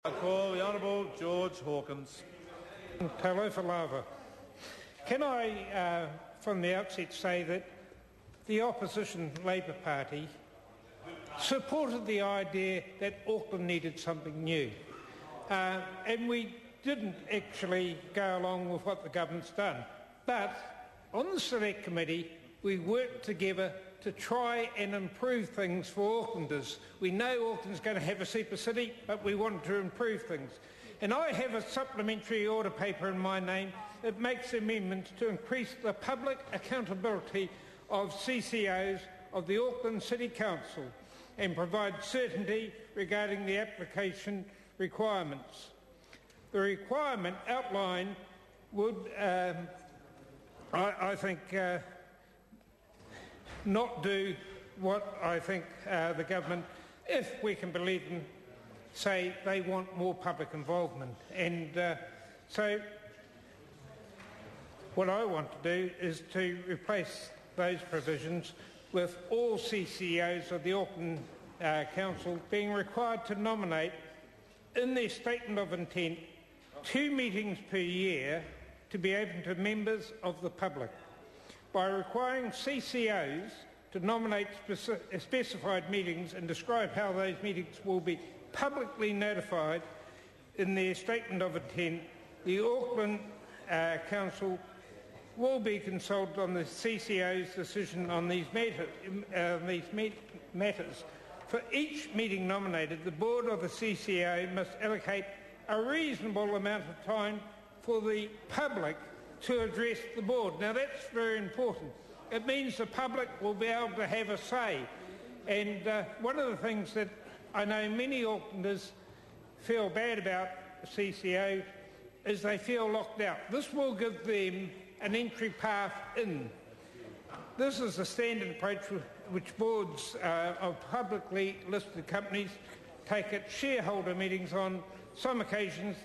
I call the Honourable George Hawkins. Talofa lava. Can I, from the outset, say that the opposition Labour Party supported the idea that Auckland needed something new. And we didn't actually go along with what the government's done. But on the Select Committee, we worked together to try and improve things for Aucklanders. We know Auckland's going to have a super city, but we want to improve things. And I have a supplementary order paper in my name that makes amendments to increase the public accountability of CCOs of the Auckland City Council and provide certainty regarding the application requirements. The requirement outlined would, I think, not do what I think the government, if we can believe them, say they want more public involvement. And so what I want to do is to replace those provisions with all CCOs of the Auckland Council being required to nominate in their statement of intent 2 meetings per year to be open to members of the public. By requiring CCOs to nominate specified meetings and describe how those meetings will be publicly notified in their statement of intent, the Auckland Council will be consulted on the CCO's decision on these matters. For each meeting nominated, the board of the CCO must allocate a reasonable amount of time for the public to address the board. Now that's very important. It means the public will be able to have a say. And one of the things that I know many Aucklanders feel bad about CCO is they feel locked out. This will give them an entry path in. This is a standard approach which boards of publicly listed companies take at shareholder meetings. On some occasions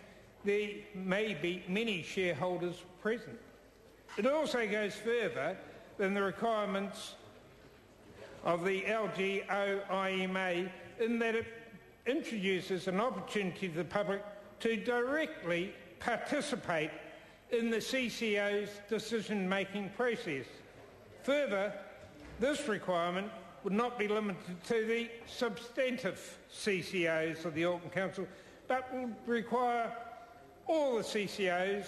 there may be many shareholders present. It also goes further than the requirements of the LGOIMA in that it introduces an opportunity to the public to directly participate in the CCO's decision-making process. Further, this requirement would not be limited to the substantive CCOs of the Auckland Council, but would require all the CCOs,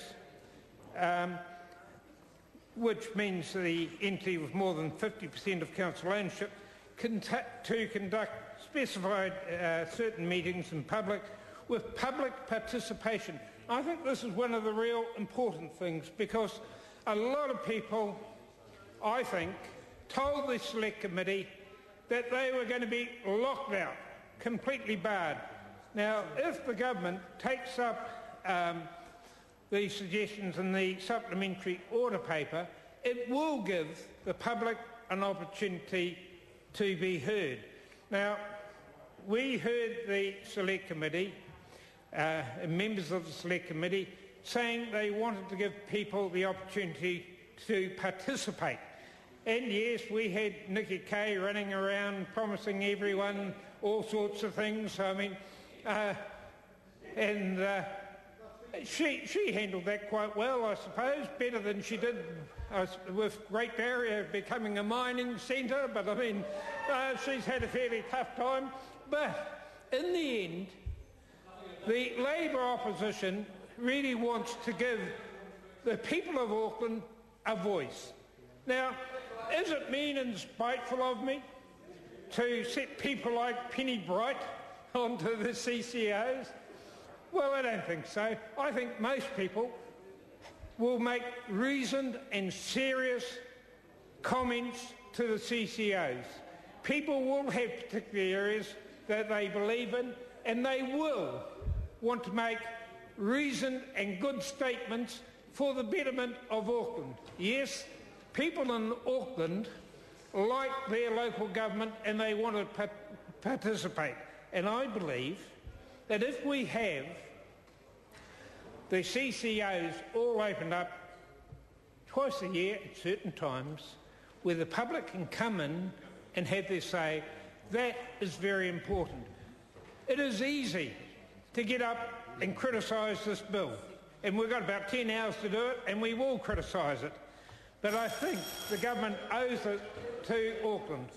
which means the entity with more than 50% of council ownership, to conduct specified certain meetings in public with public participation. I think this is one of the real important things, because a lot of people, I think, told the Select Committee that they were going to be locked out, completely barred. Now, if the government takes up the suggestions in the supplementary order paper, it will give the public an opportunity to be heard. Now, we heard the Select Committee, members of the Select Committee, saying they wanted to give people the opportunity to participate. And yes, we had Nikki Kay running around promising everyone all sorts of things. I mean, she handled that quite well, I suppose, better than she did with Great Barrier becoming a mining centre. But I mean, she's had a fairly tough time. But in the end, the Labour opposition really wants to give the people of Auckland a voice. Now, is it mean and spiteful of me to set people like Penny Bright onto the CCOs? Well, I don't think so. I think most people will make reasoned and serious comments to the CCOs. People will have particular areas that they believe in, and they will want to make reasoned and good statements for the betterment of Auckland. Yes, people in Auckland like their local government and they want to participate. And I believe that if we have the CCOs all opened up twice a year at certain times, where the public can come in and have their say, that is very important. It is easy to get up and criticise this bill. And we've got about 10 hours to do it, and we will criticise it. But I think the government owes it to Auckland